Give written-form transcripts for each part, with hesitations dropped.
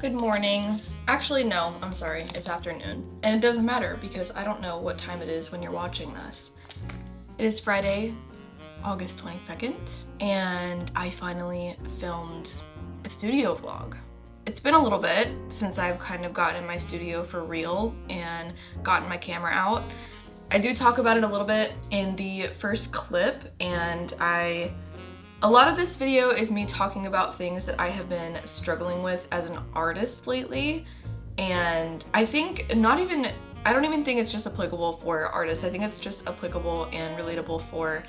Good morning. Actually, no, I'm sorry, it's afternoon. And it doesn't matter because I don't know what time it is when you're watching this. It is Friday, August 22nd, and I finally filmed a studio vlog. It's been a little bit since I've kind of gotten in my studio for real and gotten my camera out. I do talk about it a little bit in the first clip, and a lot of this video is me talking about things that I have been struggling with as an artist lately, and I don't even think it's just applicable for artists. I think it's just applicable and relatable for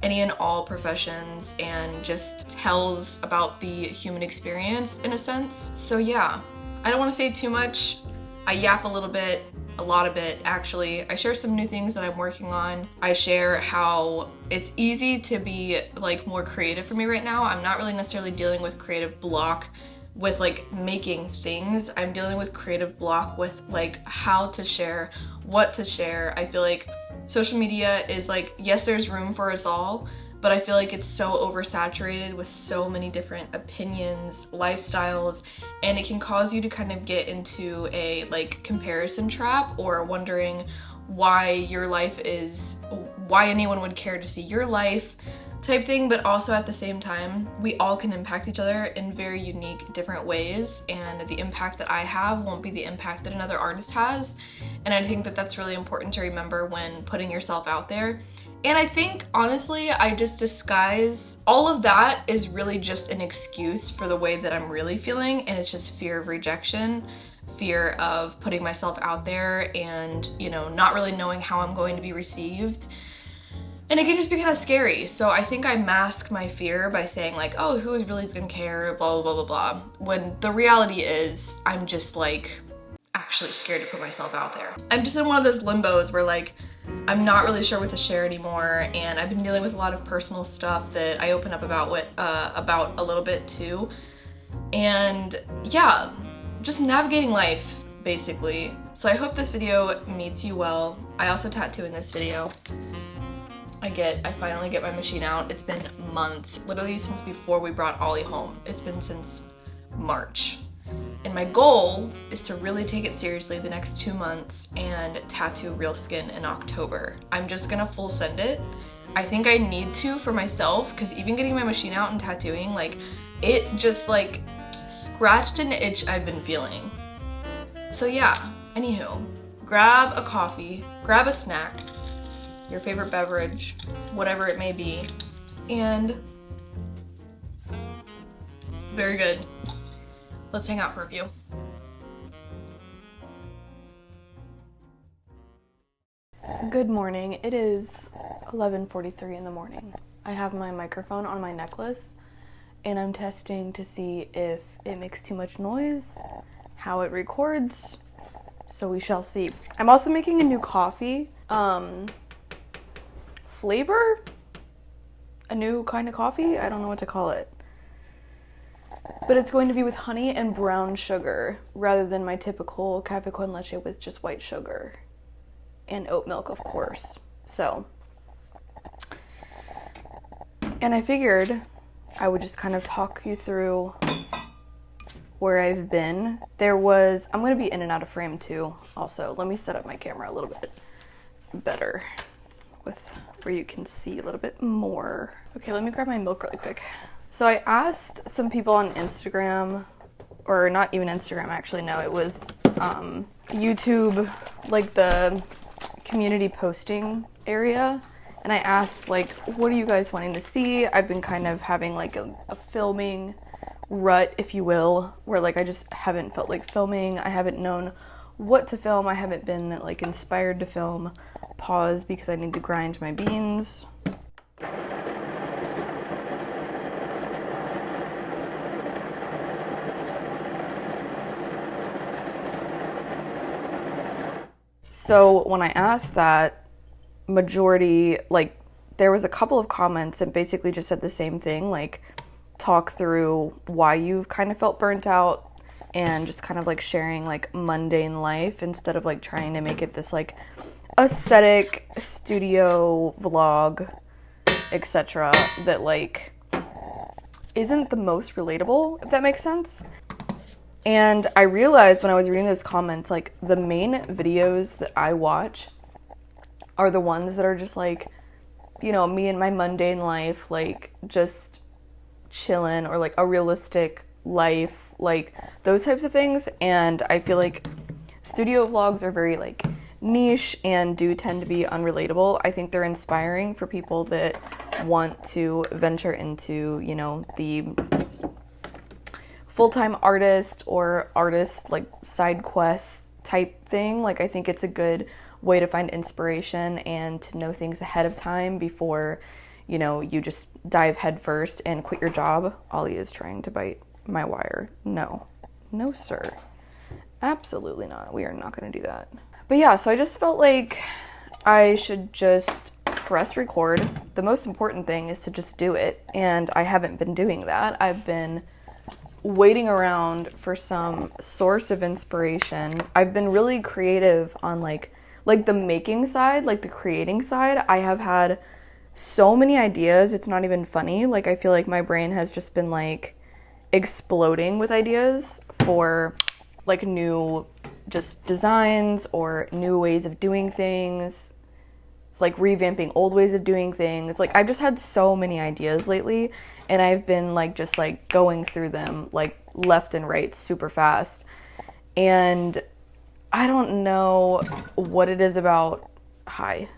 any and all professions and just tells about the human experience in a sense. So yeah, I don't want to say too much. I yap a little bit, a lot of it actually. I share some new things that I'm working on. I share how it's easy to be like more creative for me right now. I'm not really necessarily dealing with creative block with like making things. I'm dealing with creative block with like how to share, what to share. I feel like social media is like, yes, there's room for us all, but I feel like it's so oversaturated with so many different opinions, lifestyles, and it can cause you to kind of get into a like comparison trap or wondering why anyone would care to see your life type thing. But also at the same time, we all can impact each other in very unique, different ways, and the impact that I have won't be the impact that another artist has. And I think that that's really important to remember when putting yourself out there. And I think, honestly, I just disguise all of that is really just an excuse for the way that I'm really feeling, and it's just fear of rejection, fear of putting myself out there and, not really knowing how I'm going to be received. And it can just be kind of scary. So I think I mask my fear by saying like, oh, who is really gonna care, blah, blah, blah, blah, blah. When the reality is I'm just like actually scared to put myself out there. I'm just in one of those limbos where like, I'm not really sure what to share anymore, and I've been dealing with a lot of personal stuff that I open up about a little bit too. And yeah, just navigating life basically. So I hope this video meets you well. I also tattoo in this video. I finally get my machine out. It's been months, literally since before we brought Ollie home. It's been since March. And my goal is to really take it seriously the next 2 months and tattoo real skin in October. I'm just gonna full send it. I think I need to for myself, because even getting my machine out and tattooing, like, it just like scratched an itch I've been feeling. So yeah, anywho, grab a coffee, grab a snack, your favorite beverage, whatever it may be, and very good. Let's hang out for a few. Good morning. It is 11:43 in the morning. I have my microphone on my necklace and I'm testing to see if it makes too much noise, how it records, so we shall see. I'm also making a new coffee flavor, a new kind of coffee. I don't know what to call it. But it's going to be with honey and brown sugar rather than my typical cafe con leche with just white sugar and oat milk, of course. So, and I figured I would just kind of talk you through where I've been. I'm going to be in and out of frame too. Also, let me set up my camera a little bit better with where you can see a little bit more. Okay, let me grab my milk really quick. So I asked some people on Instagram, or not even Instagram actually, no, it was YouTube, like the community posting area. And I asked like, what are you guys wanting to see? I've been kind of having like a filming rut, if you will, where like I just haven't felt like filming. I haven't known what to film. I haven't been like inspired to film. Pause because I need to grind my beans. So when I asked that, majority, like there was a couple of comments that basically just said the same thing, like talk through why you've kind of felt burnt out and just kind of like sharing like mundane life instead of like trying to make it this like aesthetic studio vlog, etc. that like isn't the most relatable, if that makes sense. And I realized when I was reading those comments, like, the main videos that I watch are the ones that are just like, you know, me and my mundane life, like, just chilling, or like a realistic life, like those types of things. And I feel like studio vlogs are very like niche and do tend to be unrelatable. I think they're inspiring for people that want to venture into, you know, the full-time artist or artist like side quest type thing. Like, I think it's a good way to find inspiration and to know things ahead of time before, you know, you just dive headfirst and quit your job. Ollie is trying to bite my wire. No, sir. Absolutely not. We are not going to do that. But yeah, so I just felt like I should just press record. The most important thing is to just do it. And I haven't been doing that. I've been waiting around for some source of inspiration. I've been really creative on like the making side, like the creating side. I have had so many ideas, it's not even funny. Like, I feel like my brain has just been like exploding with ideas for like new just designs or new ways of doing things, like revamping old ways of doing things. Like, I've just had so many ideas lately, and I've been like just like going through them like left and right super fast. And I don't know what it is about. Hi.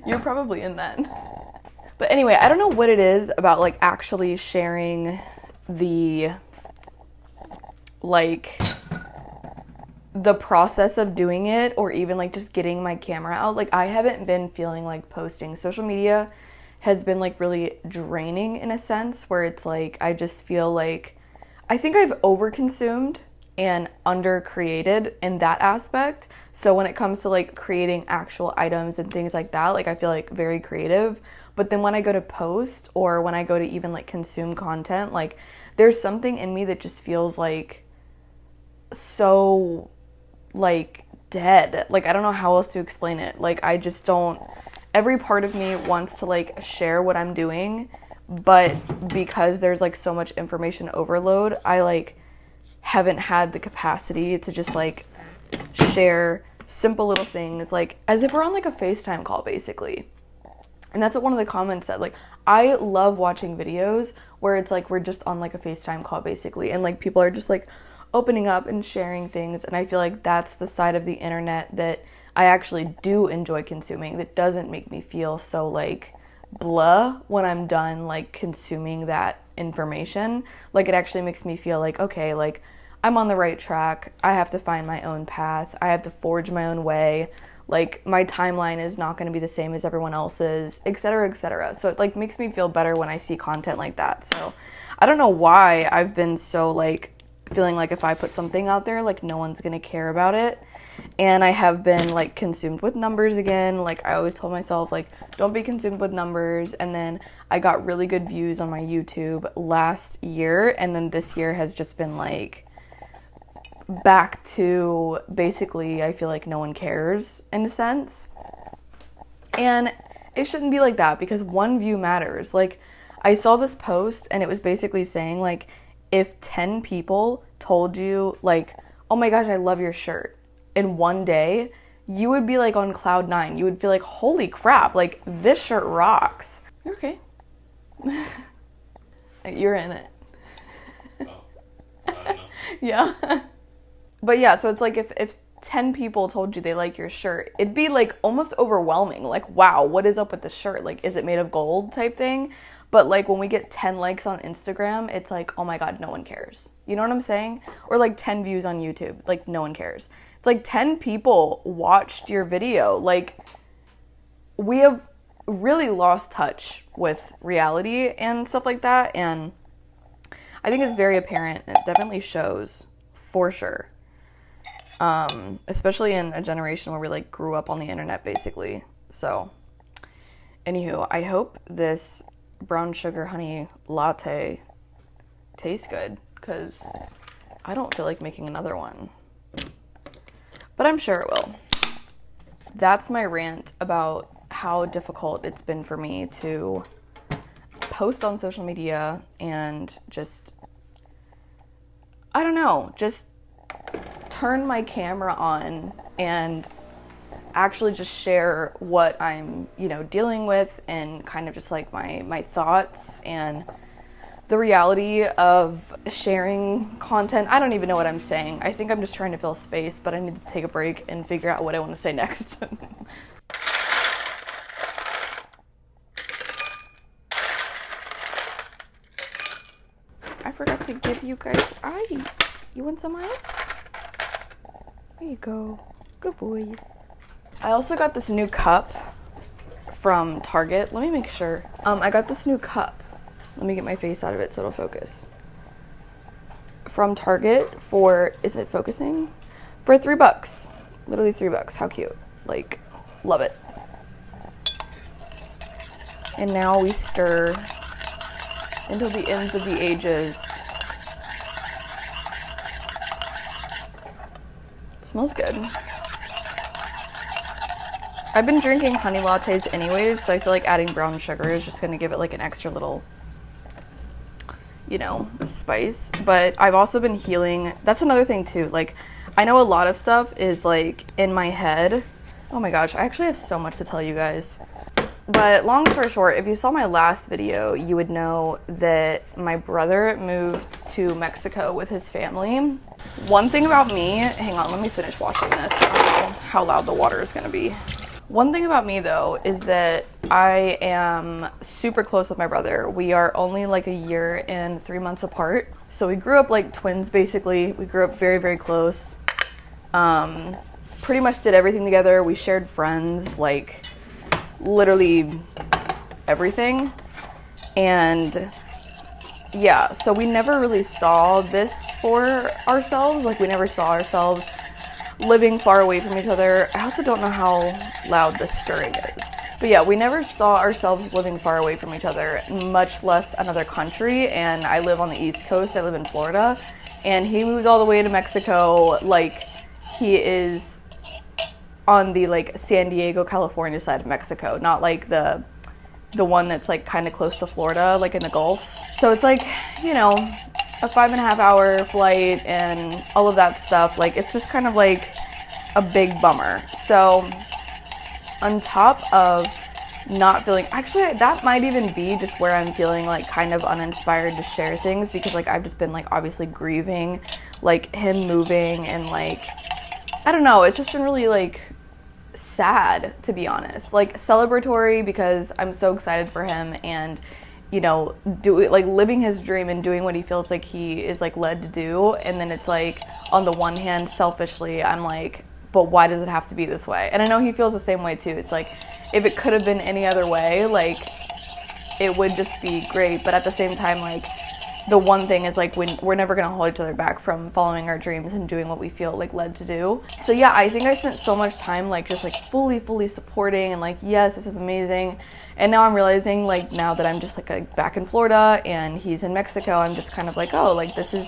You're probably in that. But anyway, I don't know what it is about like actually sharing the like the process of doing it, or even like just getting my camera out. Like, I haven't been feeling like posting. Social media has been like really draining in a sense, where it's like I just feel like I think I've overconsumed and under-created in that aspect. So when it comes to like creating actual items and things like that, like I feel like very creative. But then when I go to post, or when I go to even like consume content, like there's something in me that just feels like so like dead. Like, I don't know how else to explain it. Like, I just don't, every part of me wants to like share what I'm doing, but because there's like so much information overload, I like haven't had the capacity to just like share simple little things, like as if we're on like a FaceTime call basically. And that's what one of the comments said. Like, I love watching videos where it's like we're just on like a FaceTime call basically, and like people are just like opening up and sharing things. And I feel like that's the side of the internet that I actually do enjoy consuming, that doesn't make me feel so like blah when I'm done like consuming that information. Like, it actually makes me feel like, okay, like I'm on the right track. I have to find my own path. I have to forge my own way. Like, my timeline is not going to be the same as everyone else's, etc., etc. So it like makes me feel better when I see content like that. So I don't know why I've been so like feeling like if I put something out there, like no one's going to care about it. And I have been like consumed with numbers again. Like, I always told myself like, don't be consumed with numbers. And then I got really good views on my YouTube last year, and then this year has just been like back to basically, I feel like no one cares in a sense. And it shouldn't be like that, because one view matters. Like, I saw this post and it was basically saying like, if 10 people told you like, oh my gosh, I love your shirt, in one day, you would be like on cloud 9. You would feel like, holy crap, like this shirt rocks. You're okay. You're in it. Oh, I don't know. Yeah. But yeah, so it's like if 10 people told you they like your shirt, it'd be like almost overwhelming. Like, wow, what is up with the shirt? Like, is it made of gold type thing? But like when we get 10 likes on Instagram, it's like, oh my God, no one cares. You know what I'm saying? Or like 10 views on YouTube, like no one cares. It's like 10 people watched your video. Like, we have really lost touch with reality and stuff like that. And I think it's very apparent. It definitely shows for sure. Especially in a generation where we like grew up on the internet basically. So anywho, I hope this brown sugar honey latte tastes good, because I don't feel like making another one, but I'm sure it will. That's my rant about how difficult it's been for me to post on social media and just I don't know, just turn my camera on and actually just share what I'm, dealing with, and kind of just like my thoughts and the reality of sharing content. I don't even know what I'm saying. I think I'm just trying to fill space, but I need to take a break and figure out what I want to say next. I forgot to give you guys ice. You want some ice? There you go. Good boys. I also got this new cup from Target. Let me make sure. I got this new cup. Let me get my face out of it so it'll focus. From Target for, is it focusing? For $3. Literally $3. How cute. Like, love it. And now we stir until the ends of the ages. It smells good. I've been drinking honey lattes anyways, so I feel like adding brown sugar is just gonna give it like an extra little, spice. But I've also been healing. That's another thing too. Like, I know a lot of stuff is like in my head. Oh my gosh, I actually have so much to tell you guys. But long story short, if you saw my last video, you would know that my brother moved to Mexico with his family. One thing about me, hang on, let me finish washing this. I don't know how loud the water is gonna be. One thing about me though is that I am super close with my brother. We are only like a year and 3 months apart. So we grew up like twins basically. We grew up very, very close. Pretty much did everything together. We shared friends, like literally everything. And yeah, so we never really saw this for ourselves. Like, we never saw ourselves living far away from each other. I also don't know how loud the stirring is. But yeah, we never saw ourselves living far away from each other, much less another country. And I live on the East Coast. I live in Florida. And he moved all the way to Mexico. Like, he is on the like San Diego, California side of Mexico, not like the one that's like kind of close to Florida, like in the Gulf. So it's like, a 5.5 hour flight and all of that stuff. Like, it's just kind of like a big bummer. So on top of not feeling, actually that might even be just where I'm feeling like kind of uninspired to share things, because like I've just been like obviously grieving like him moving, and like, I don't know, it's just been really like sad, to be honest. Like celebratory because I'm so excited for him, and living his dream and doing what he feels like he is like led to do. And then it's like, on the one hand, selfishly, I'm like, but why does it have to be this way? And I know he feels the same way too. It's like, if it could have been any other way, like, it would just be great. But at the same time, like, the one thing is like, we're never gonna hold each other back from following our dreams and doing what we feel like led to do. So yeah, I think I spent so much time like just like fully supporting and like, yes, this is amazing. And now I'm realizing, like, now that I'm just like back in Florida and he's in Mexico, I'm just kind of like, oh, like this is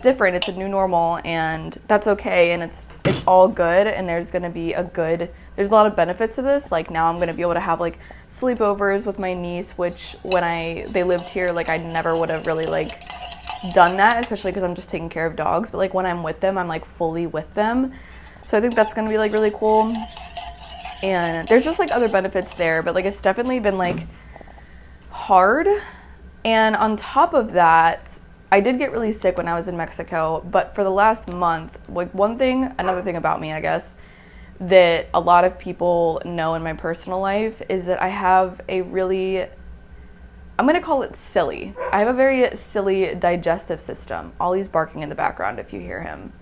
different. It's a new normal, and that's okay. And it's all good. And there's a lot of benefits to this. Like, now I'm going to be able to have like sleepovers with my niece, which when they lived here, like I never would have really like done that, especially because I'm just taking care of dogs. But like when I'm with them, I'm like fully with them. So I think that's going to be like really cool. And there's just like other benefits there, but like it's definitely been like hard. And on top of that, I did get really sick when I was in Mexico, but for the last month, like another thing about me, I guess, that a lot of people know in my personal life is that I have I'm going to call it silly. I have a very silly digestive system. Ollie's barking in the background if you hear him.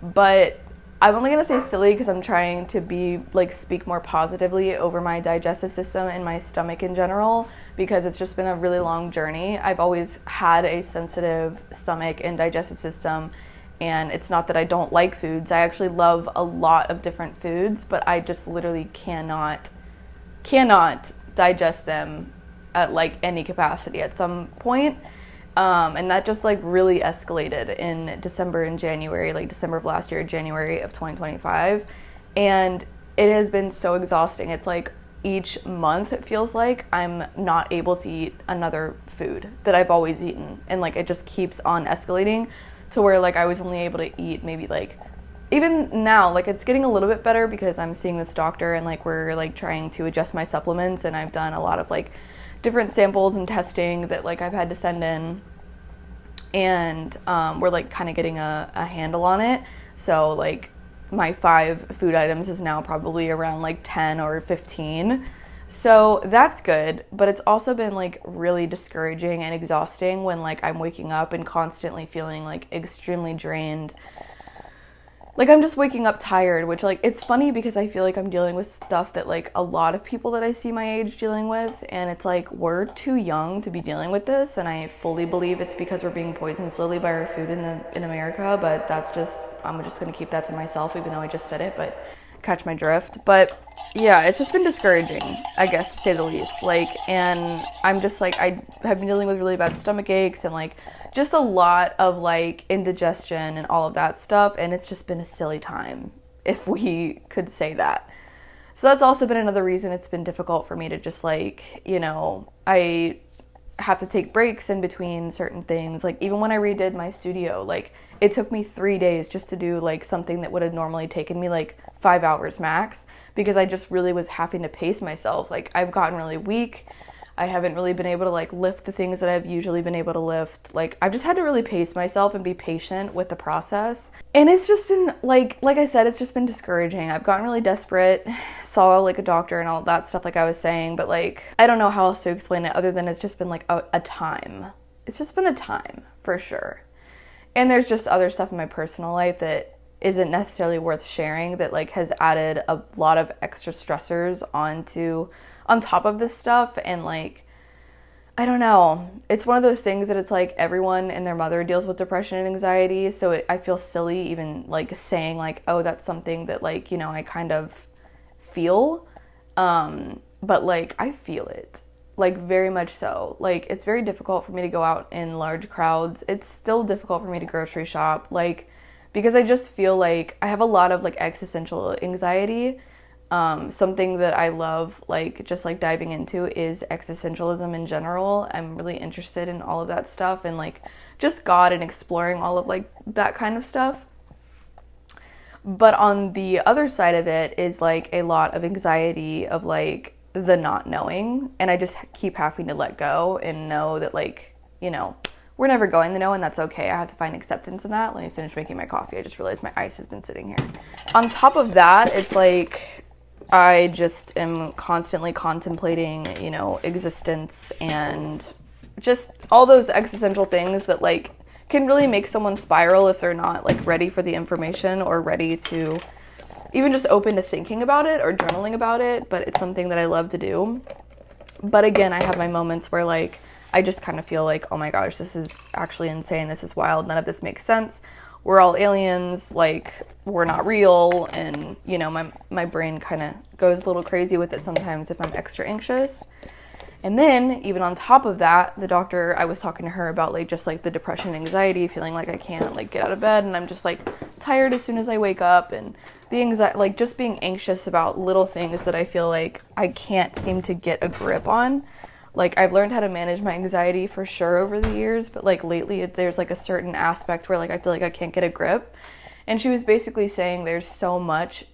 But I'm only going to say silly because I'm trying to speak more positively over my digestive system and my stomach in general, because it's just been a really long journey. I've always had a sensitive stomach and digestive system, and it's not that I don't like foods. I actually love a lot of different foods, but I just literally cannot digest them at like any capacity at some point. And that just like really escalated in December and January, like December of last year, January of 2025. And it has been so exhausting. It's like each month it feels like I'm not able to eat another food that I've always eaten. And like it just keeps on escalating to where like I was only able to eat maybe like, even now, like it's getting a little bit better because I'm seeing this doctor and like we're like trying to adjust my supplements, and I've done a lot of like different samples and testing that like I've had to send in, and we're like kind of getting a handle on it. So like my 5 food items is now probably around like 10 or 15. So that's good, but it's also been like really discouraging and exhausting when like I'm waking up and constantly feeling like extremely drained. Like I'm just waking up tired, which like it's funny because I feel like I'm dealing with stuff that like a lot of people that I see my age dealing with, and it's like we're too young to be dealing with this, and I fully believe it's because we're being poisoned slowly by our food in America, but I'm just going to keep that to myself even though I just said it, but catch my drift. But yeah, it's just been discouraging, I guess, to say the least. Like, and I'm just like, I have been dealing with really bad stomach aches and like just a lot of like indigestion and all of that stuff, and it's just been a silly time, if we could say that. So that's also been another reason it's been difficult for me to just like, you know, I have to take breaks in between certain things. Like even when I redid my studio, like it took me 3 days just to do like something that would have normally taken me like 5 hours max, because I just really was having to pace myself. Like I've gotten really weak. I haven't really been able to like lift the things that I've usually been able to lift. Like I've just had to really pace myself and be patient with the process. And it's just been like I said, it's just been discouraging. I've gotten really desperate, saw like a doctor and all of that stuff like I was saying, but like I don't know how else to explain it other than it's just been like a time. It's just been a time for sure. And there's just other stuff in my personal life that isn't necessarily worth sharing that like has added a lot of extra stressors on top of this stuff. And like, I don't know, it's one of those things that it's like everyone and their mother deals with depression and anxiety, so I feel silly even like saying like, oh, that's something that like, you know, I kind of feel, but like I feel it, like very much so. Like it's very difficult for me to go out in large crowds. It's still difficult for me to grocery shop, like because I just feel like I have a lot of like existential anxiety. Something that I love, like just like diving into, is existentialism in general. I'm really interested in all of that stuff and like just God and exploring all of like that kind of stuff. But on the other side of it is like a lot of anxiety of like the not knowing, and I just keep having to let go and know that like, you know, we're never going to know, and that's okay. I have to find acceptance in that. Let me finish making my coffee. I just realized my ice has been sitting here. On top of that, it's like I just am constantly contemplating, you know, existence and just all those existential things that like can really make someone spiral if they're not like ready for the information or ready to even just open to thinking about it or journaling about it. But it's something that I love to do. But again, I have my moments where like I just kind of feel like, oh my gosh, this is actually insane. This is wild. None of this makes sense. We're all aliens, like we're not real. And you know, my brain kind of goes a little crazy with it sometimes if I'm extra anxious. And then even on top of that, the doctor, I was talking to her about like just like the depression, anxiety, feeling like I can't like get out of bed, and I'm just like tired as soon as I wake up, and the anxiety, like just being anxious about little things that I feel like I can't seem to get a grip on. Like I've learned how to manage my anxiety for sure over the years, but like lately there's like a certain aspect where like I feel like I can't get a grip. And she was basically saying there's so much,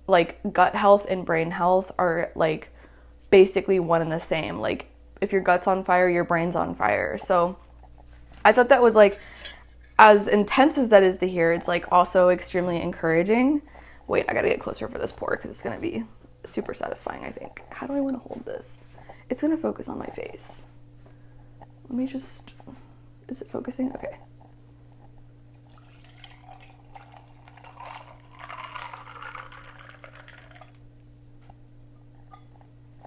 like gut health and brain health are like basically one and the same. Like if your gut's on fire, your brain's on fire. So I thought that was like, as intense as that is to hear, it's like also extremely encouraging. Wait, I gotta get closer for this pour because it's gonna be super satisfying, I think. How do I want to hold this? It's gonna focus on my face. Let me just, is it focusing? Okay.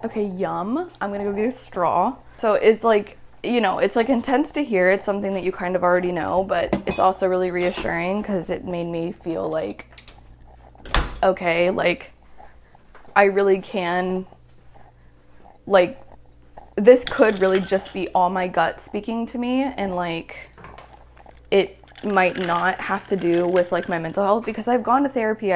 Okay, yum. I'm gonna go get a straw. So it's like, you know, it's like intense to hear. It's something that you kind of already know, but it's also really reassuring because it made me feel like, okay, like I really can, like, this could really just be all my gut speaking to me, and like it might not have to do with like my mental health, because I've gone to therapy.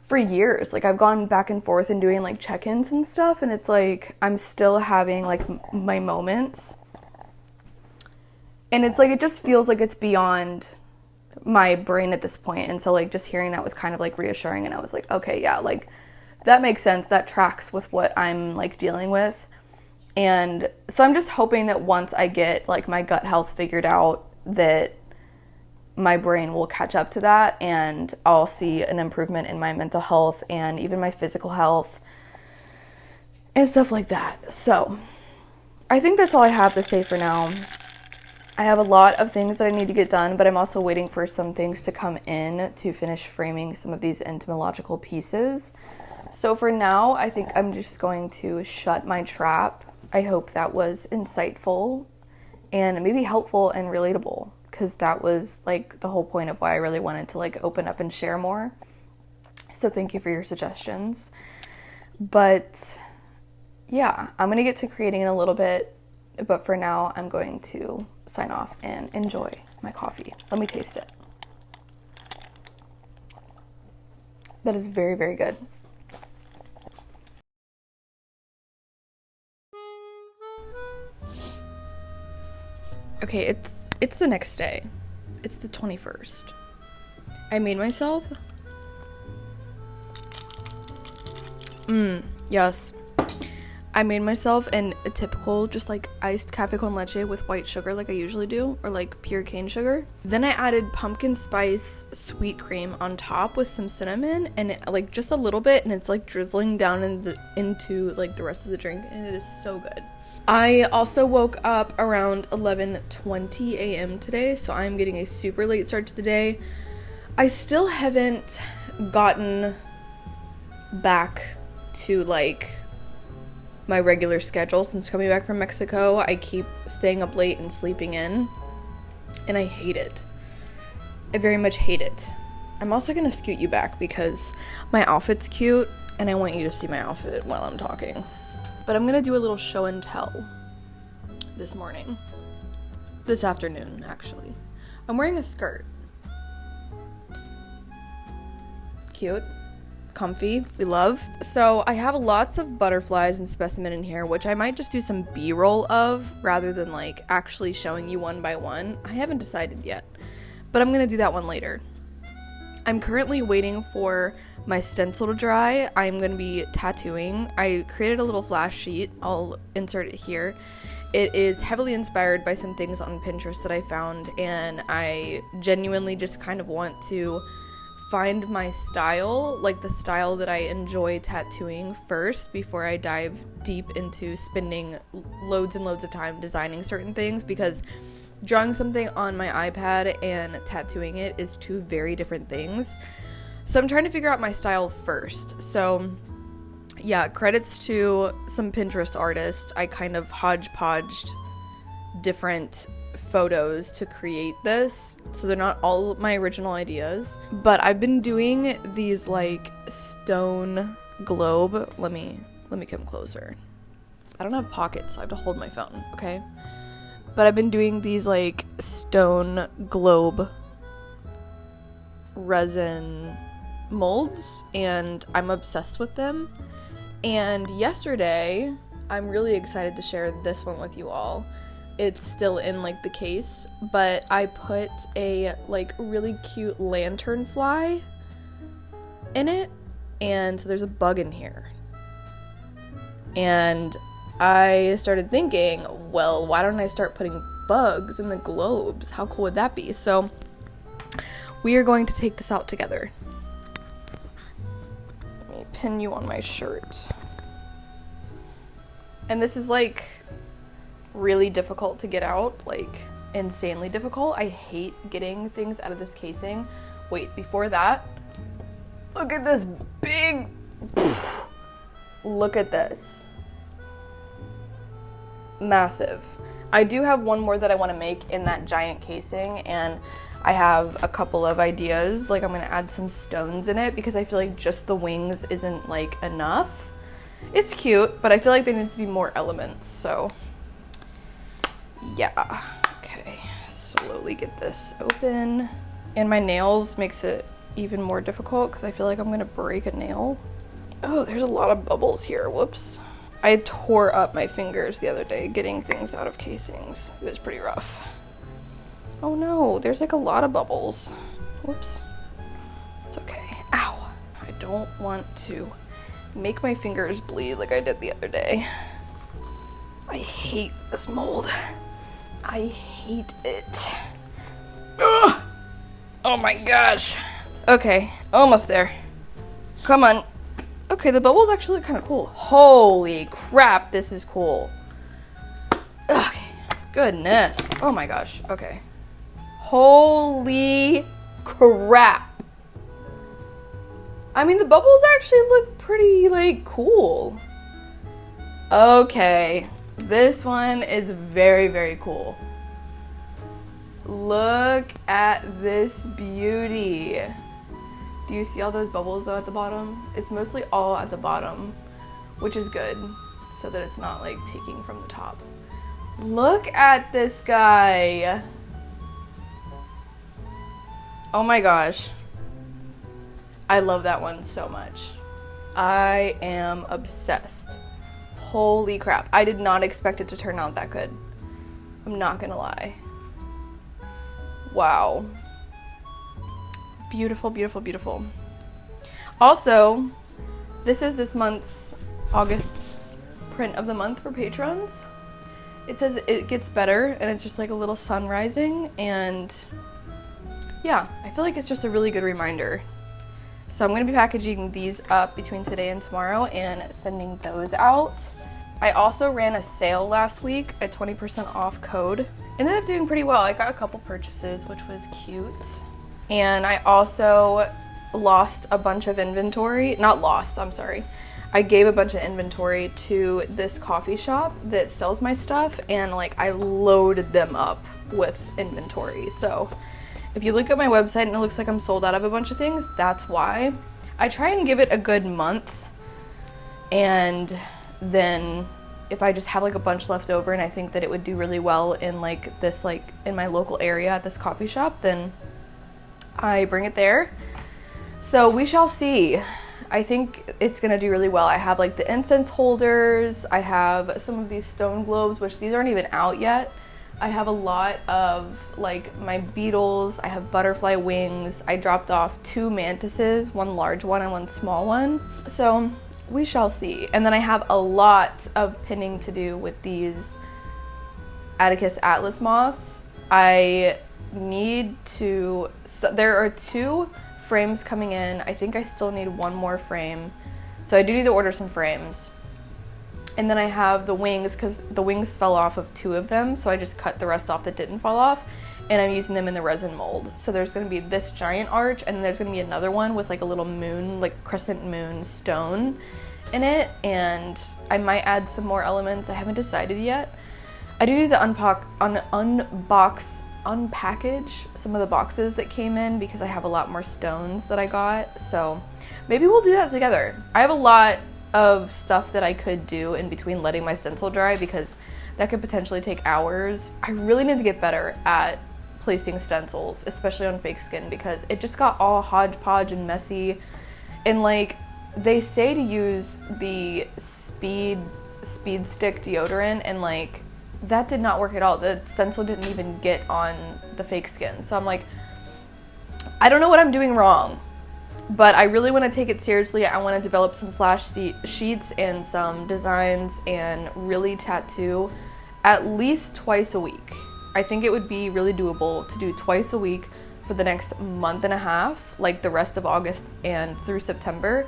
For years, like I've gone back and forth and doing like check-ins and stuff, and it's like I'm still having like my moments, and it's like it just feels like it's beyond my brain at this point. And so like just hearing that was kind of like reassuring, and I was like, okay, yeah, like that makes sense. That tracks with what I'm like dealing with. And so I'm just hoping that once I get like my gut health figured out, that my brain will catch up to that and I'll see an improvement in my mental health and even my physical health and stuff like that. So I think that's all I have to say for now. I have a lot of things that I need to get done, but I'm also waiting for some things to come in to finish framing some of these entomological pieces. So for now, I think I'm just going to shut my trap. I hope that was insightful and maybe helpful and relatable, because that was like the whole point of why I really wanted to like open up and share more. So thank you for your suggestions. But yeah, I'm gonna get to creating in a little bit, but for now I'm going to sign off and enjoy my coffee. Let me taste it. That is very, very good. Okay, it's the next day. It's the 21st. I made myself. Yes. I made myself a typical just like iced cafe con leche with white sugar like I usually do, or like pure cane sugar. Then I added pumpkin spice sweet cream on top with some cinnamon, and like just a little bit, and it's like drizzling down into like the rest of the drink, and it is so good. I also woke up around 11:20 a.m. today, so I'm getting a super late start to the day. I still haven't gotten back to like my regular schedule since coming back from Mexico. I keep staying up late and sleeping in, and I hate it. I very much hate it. I'm also gonna scoot you back because my outfit's cute, and I want you to see my outfit while I'm talking. But I'm gonna do a little show and tell this afternoon, actually. I'm wearing a skirt. Cute, comfy, we love. So I have lots of butterflies and specimen in here, which I might just do some B-roll of rather than like actually showing you one by one. I haven't decided yet, but I'm gonna do that one later. I'm currently waiting for my stencil to dry. I'm gonna be tattooing. I created a little flash sheet. I'll insert it here. It is heavily inspired by some things on Pinterest that I found, and I genuinely just kind of want to find my style, like the style that I enjoy tattooing first before I dive deep into spending loads and loads of time designing certain things, because drawing something on my iPad and tattooing it is two very different things. So I'm trying to figure out my style first. So yeah, credits to some Pinterest artists. I kind of hodgepodged different photos to create this, so they're not all my original ideas, but I've been doing these like stone globe. Let me come closer. I don't have pockets, so I have to hold my phone, okay? But I've been doing these like stone globe resin molds, and I'm obsessed with them. And yesterday, I'm really excited to share this one with you all. It's still in like the case, but I put a like really cute lantern fly in it, and so there's a bug in here. And I started thinking, well, why don't I start putting bugs in the globes? How cool would that be? So we are going to take this out together. Let me pin you on my shirt. And this is like really difficult to get out, like insanely difficult. I hate getting things out of this casing. Wait, before that, look at this big, look at this. Massive. I do have one more that I want to make in that giant casing, and I have a couple of ideas. Like I'm going to add some stones in it because I feel like just the wings isn't like enough. It's cute, but I feel like there needs to be more elements, so yeah. Okay, slowly get this open. And my nails makes it even more difficult because I feel like I'm gonna break a nail. Oh, there's a lot of bubbles here, whoops. I tore up my fingers the other day getting things out of casings. It was pretty rough. Oh no, there's like a lot of bubbles. Whoops. It's okay. Ow. I don't want to make my fingers bleed like I did the other day. I hate this mold. I hate it. Ugh. Oh my gosh. Okay, almost there. Come on. Okay, the bubbles actually look kind of cool. Holy crap, this is cool. Okay, goodness. Oh my gosh, okay. Holy crap. I mean, the bubbles actually look pretty, like, cool. Okay, this one is very, very cool. Look at this beauty. Do you see all those bubbles though at the bottom? It's mostly all at the bottom, which is good, so that it's not like taking from the top. Look at this guy. Oh my gosh. I love that one so much. I am obsessed. Holy crap. I did not expect it to turn out that good. I'm not gonna lie. Wow. Beautiful, beautiful, beautiful. Also, this is this month's August print of the month for patrons. It says it gets better, and it's just like a little sun rising, and yeah, I feel like it's just a really good reminder. So I'm gonna be packaging these up between today and tomorrow and sending those out. I also ran a sale last week, a 20% off code. Ended up doing pretty well. I got a couple purchases, which was cute. And I also lost a bunch of inventory. Not lost, I'm sorry. I gave a bunch of inventory to this coffee shop that sells my stuff, and like I loaded them up with inventory. So if you look at my website and it looks like I'm sold out of a bunch of things, that's why. I try and give it a good month, and then if I just have like a bunch left over and I think that it would do really well in like this, like in my local area at this coffee shop, then I bring it there. So we shall see. I think it's gonna do really well. I have like the incense holders. I have some of these stone globes, which these aren't even out yet. I have a lot of like my beetles. I have butterfly wings. I dropped off 2 mantises, one large one and one small one. So we shall see. And then I have a lot of pinning to do with these Atticus Atlas moths. I need to, so there are 2 frames coming in. I think I still need 1 more frame. So I do need to order some frames. And then I have the wings, because the wings fell off of 2 of them, so I just cut the rest off that didn't fall off, and I'm using them in the resin mold. So there's gonna be this giant arch, and then there's gonna be another one with like a little moon, like crescent moon stone in it, and I might add some more elements. I haven't decided yet. I do need to unpackage some of the boxes that came in because I have a lot more stones that I got, so maybe we'll do that together. I have a lot of stuff that I could do in between letting my stencil dry because that could potentially take hours. I really need to get better at placing stencils, especially on fake skin, because it just got all hodgepodge and messy. And like they say to use the speed stick deodorant, and like that did not work at all. The stencil didn't even get on the fake skin. So I'm like, I don't know what I'm doing wrong. But I really want to take it seriously. I want to develop some flash sheets and some designs and really tattoo at least twice a week. I think it would be really doable to do twice a week for the next month and a half, like the rest of August and through September.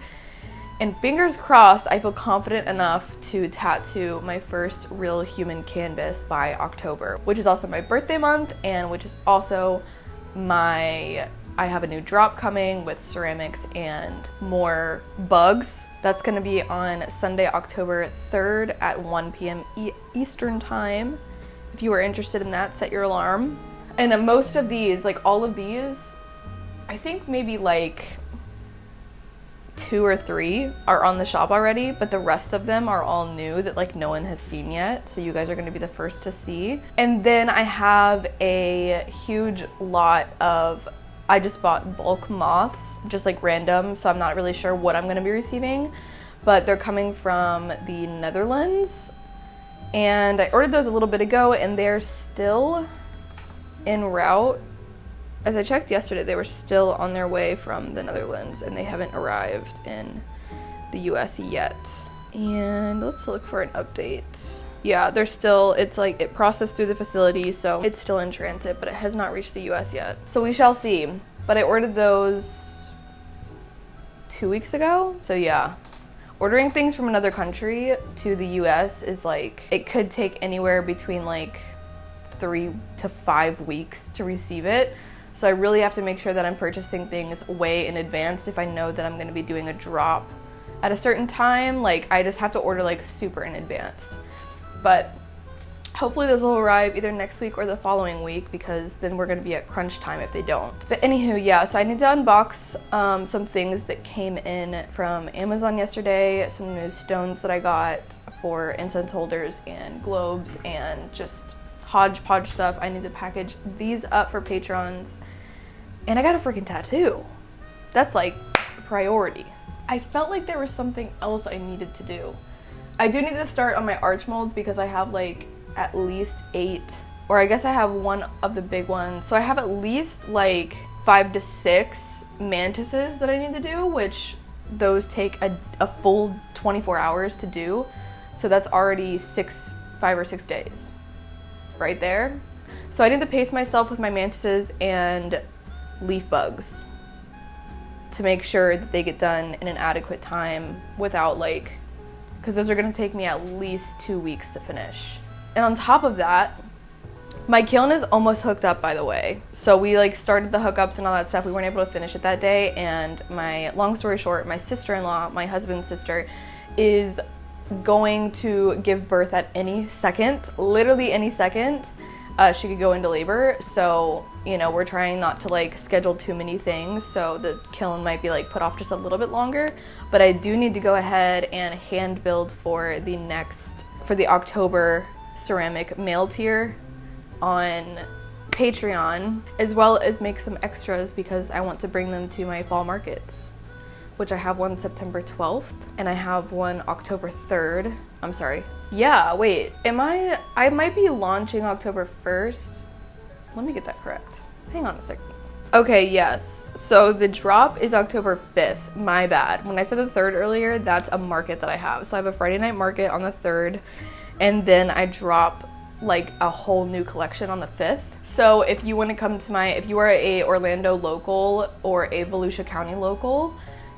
And fingers crossed, I feel confident enough to tattoo my first real human canvas by October, which is also my birthday month, and which is also I have a new drop coming with ceramics and more bugs. That's gonna be on Sunday, October 3rd at 1 p.m. Eastern time. If you are interested in that, set your alarm. And most of these, like all of these, I think maybe like 2 or 3 are on the shop already, but the rest of them are all new that like no one has seen yet. So you guys are gonna be the first to see. And then I have a huge lot of, I just bought bulk moths, just like random, so I'm not really sure what I'm gonna be receiving, but they're coming from the Netherlands. And I ordered those a little bit ago, and they're still en route. As I checked yesterday, they were still on their way from the Netherlands and they haven't arrived in the US yet. And let's look for an update. Yeah, they're still, it's like it processed through the facility, so it's still in transit, but it has not reached the US yet. So we shall see. But I ordered those 2 weeks ago. So yeah, ordering things from another country to the US is like, it could take anywhere between like 3 to 5 weeks to receive it. So I really have to make sure that I'm purchasing things way in advance if I know that I'm gonna be doing a drop at a certain time. Like I just have to order like super in advance. But hopefully those will arrive either next week or the following week, because then we're gonna be at crunch time if they don't. But anywho, yeah, so I need to unbox some things that came in from Amazon yesterday, some new stones that I got for incense holders and globes and just hodgepodge stuff. I need to package these up for patrons. And I got a freaking tattoo. That's like a priority. I felt like there was something else I needed to do. I do need to start on my arch molds because I have like at least 8, or I guess I have one of the big ones. So I have at least like 5 to 6 mantises that I need to do, which those take a full 24 hours to do. So that's already 5 or 6 days right there. So I need to pace myself with my mantises and leaf bugs to make sure that they get done in an adequate time without like, because those are gonna take me at least 2 weeks to finish. And on top of that, my kiln is almost hooked up, by the way. So we like started the hookups and all that stuff. We weren't able to finish it that day. And long story short, my sister-in-law, my husband's sister, is going to give birth at any second, literally any second. She could go into labor. So, you know, we're trying not to like schedule too many things. So the kiln might be like put off just a little bit longer, but I do need to go ahead and hand build for the October ceramic mail tier on Patreon, as well as make some extras because I want to bring them to my fall markets, which I have one September 12th and I have one October 3rd. I'm sorry. Yeah, wait, I might be launching October 1st. Let me get that correct. Hang on a second. Okay, yes. So the drop is October 5th. My bad. When I said the 3rd earlier, that's a market that I have. So I have a Friday night market on the 3rd, and then I drop like a whole new collection on the 5th. So if you want to come to if you are a Orlando local or a Volusia County local,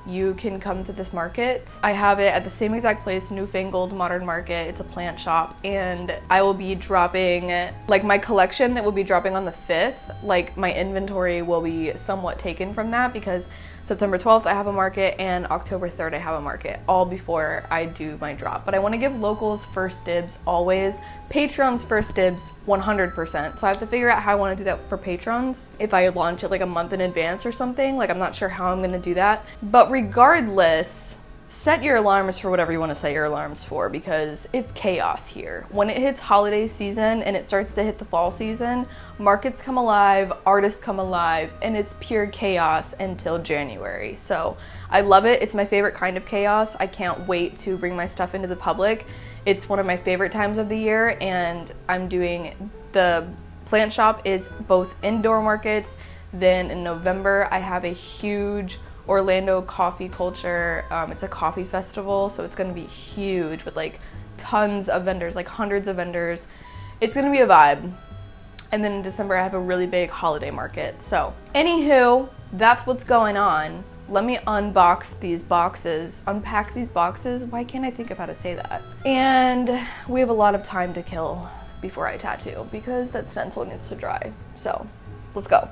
you can come to this market. I have it at the same exact place, Newfangled Modern Market. It's a plant shop, and I will be dropping like my collection that will be dropping on the 5th. Like my inventory will be somewhat taken from that because September 12th I have a market and October 3rd I have a market, all before I do my drop. But I want to give locals first dibs always. Patrons first dibs 100%. So I have to figure out how I want to do that for patrons. If I launch it like a month in advance or something, like I'm not sure how I'm going to do that. But regardless, set your alarms for whatever you want to set your alarms for, because it's chaos here. When it hits holiday season and it starts to hit the fall season, markets come alive, artists come alive, and it's pure chaos until January. So I love it. It's my favorite kind of chaos. I can't wait to bring my stuff into the public. It's one of my favorite times of the year, and I'm doing the plant shop is both indoor markets. Then in November, I have a huge Orlando coffee culture. It's a coffee festival, so it's gonna be huge with like tons of vendors, like hundreds of vendors. It's gonna be a vibe. And then in December, I have a really big holiday market. So anywho, that's what's going on. Let me unbox these boxes, unpack these boxes. Why can't I think of how to say that? And we have a lot of time to kill before I tattoo because that stencil needs to dry. So let's go.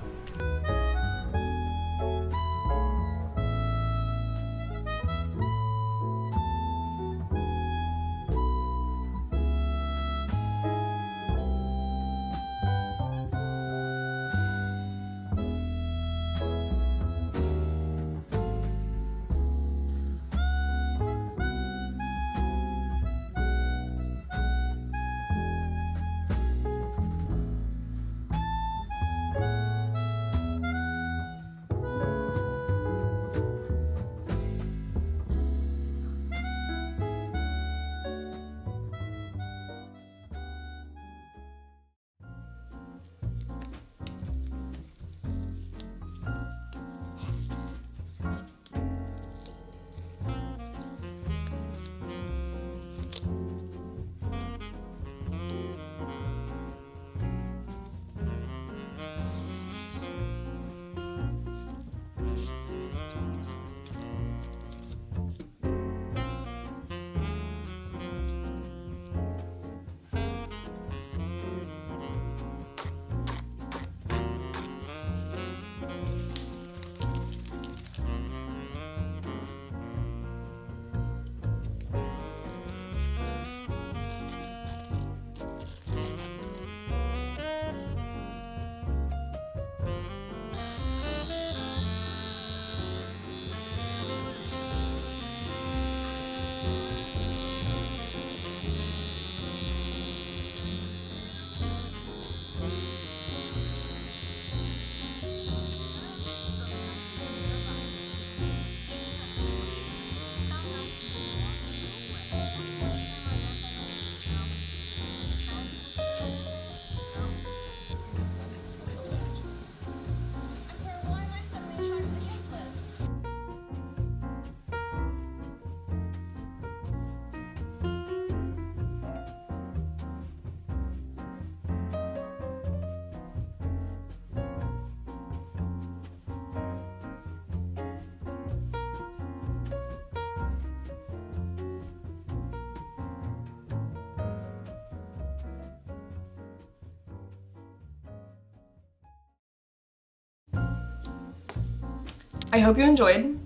I hope you enjoyed.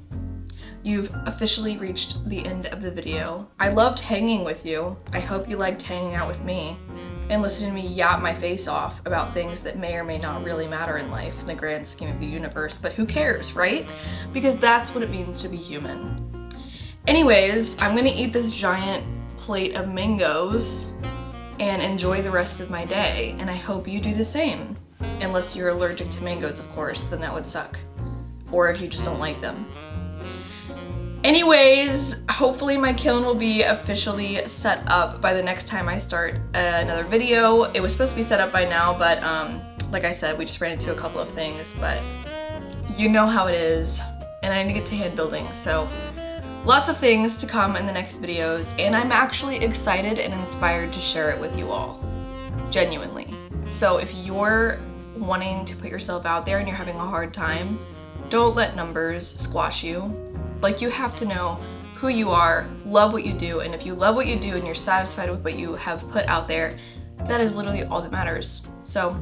You've officially reached the end of the video. I loved hanging with you. I hope you liked hanging out with me and listening to me yap my face off about things that may or may not really matter in life in the grand scheme of the universe, but who cares, right? Because that's what it means to be human. Anyways, I'm gonna eat this giant plate of mangoes and enjoy the rest of my day, and I hope you do the same. Unless you're allergic to mangoes, of course, then that would suck. Or if you just don't like them. Anyways, hopefully my kiln will be officially set up by the next time I start another video. It was supposed to be set up by now, but like I said, we just ran into a couple of things, but you know how it is, and I need to get to hand building, so lots of things to come in the next videos, and I'm actually excited and inspired to share it with you all, genuinely. So if you're wanting to put yourself out there and you're having a hard time, don't let numbers squash you. Like, you have to know who you are, love what you do, and if you love what you do and you're satisfied with what you have put out there, that is literally all that matters. So,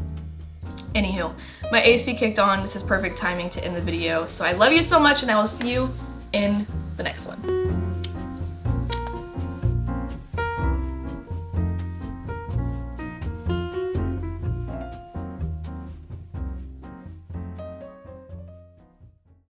anywho, my AC kicked on. This is perfect timing to end the video. So I love you so much, and I will see you in the next one.